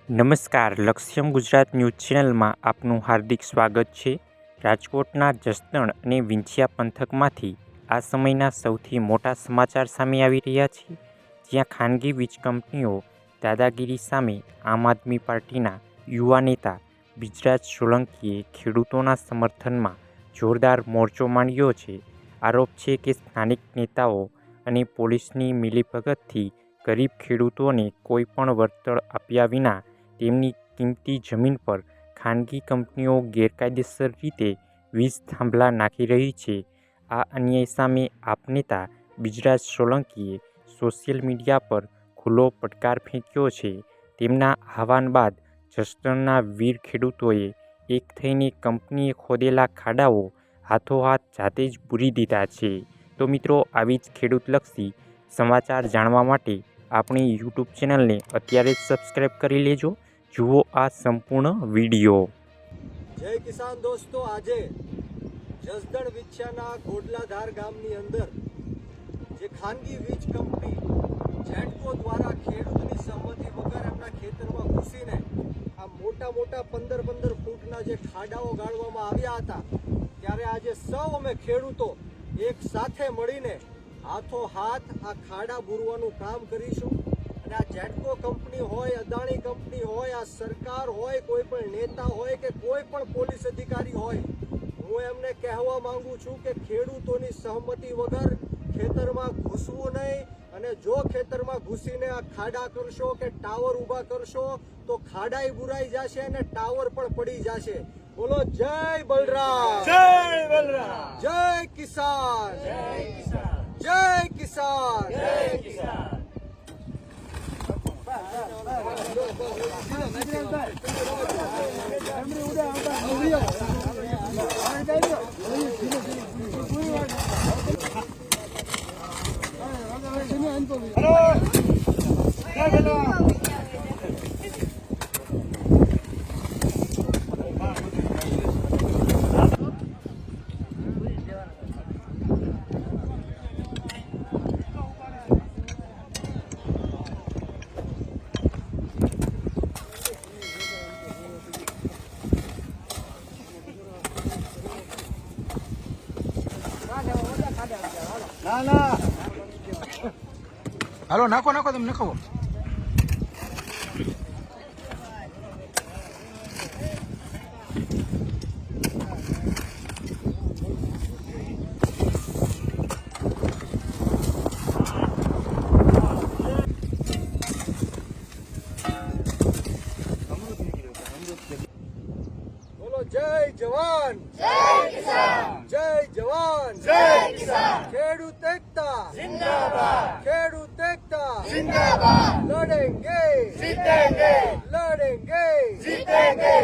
નમસ્કાર, લક્ષ્યમ ગુજરાત ન્યૂઝ ચેનલમાં આપનું હાર્દિક સ્વાગત છે। રાજકોટના જસદણ અને વિંછિયા પંથકમાંથી આ સમયના સૌથી મોટા સમાચાર સામે આવી રહ્યા છે, જ્યાં ખાનગી વીજ કંપનીઓ દાદાગીરી સામે આમ આદમી પાર્ટીના યુવા નેતા બ્રિજરાજ સોલંકીએ ખેડૂતોના સમર્થનમાં જોરદાર મોરચો માંડ્યો છે। આરોપ છે કે સ્થાનિક નેતાઓ અને પોલીસની મિલીભગતથી ગરીબ ખેડૂતોને કોઈ પણ વળતર આપ્યા વિના તેમની કિંમતી જમીન પર ખાનગી કંપનીઓ ગેરકાયદેસર રીતે વીજ થાંભલા નાખી રહી છે। આ અન્યાય સામે આપ નેતા બ્રિજરાજ સોલંકીએ સોશિયલ મીડિયા પર ખુલ્લો પડકાર ફેંક્યો છે। તેમના આહવાન બાદ જસદણના વીર ખેડૂતોએ એક થઈને કંપનીએ ખોદેલા ખાડાઓ હાથોહાથ જાતે જ પૂરી દીધા છે। તો મિત્રો, આવી જ ખેડૂતલક્ષી સમાચાર જાણવા માટે આપણી યુટ્યુબ ચેનલને અત્યારે જ સબસ્ક્રાઈબ કરી લેજો। જુઓ આ સંપૂર્ણ વિડીયો। જય કિસાન દોસ્તો, આજે જસદણ વિછિયાના ગોડલાધાર ગામની અંદર જે ખાનગી વીજ કંપની જેટકો દ્વારા ખેડૂતની સહમતિ વગર એમના ખેતરમાં ઘૂસીને આ મોટા 15 ફૂટના જે ખાડાઓ ગાળવામાં આવ્યા હતા, ત્યારે આજે સૌ અમે ખેડૂતો એક સાથે મળીને હાથોહાથ આ ખાડા બુરવાનું કામ કરીશું। અને આ જેટકો કંપની હોય, અદાણી કંપની હોય, આ સરકાર હોય, કોઈ પણ નેતા હોય કે કોઈ પણ પોલીસ અધિકારી હોય, હું એમને કહેવા માંગુ છું કે ખેડૂતોની સહમતિ વગર ખેતરમાં ઘૂસવું નહીં। અને જો ખેતરમાં ઘૂસીને આ ખાડા કરશો કે ટાવર ઊભા કરશો તો ખાડાઈ બુરાઈ જશે અને ટાવર પણ પડી જશે। બોલો જય બલરામ, જય બલરામ, જય કિસાન, જય કિસાન, જય કિસાન, જય કિસાન। ના હાલો, નાખો તમે નાખો। બોલો જય જવાન, જય કિસાન, જય જવાન, જય કિસાન। ખેડૂત એકતા जिंदाबाद, खेडूत एकता जिंदाबाद। लड़ेंगे जीतेंगे, लड़ेंगे जीतेंगे।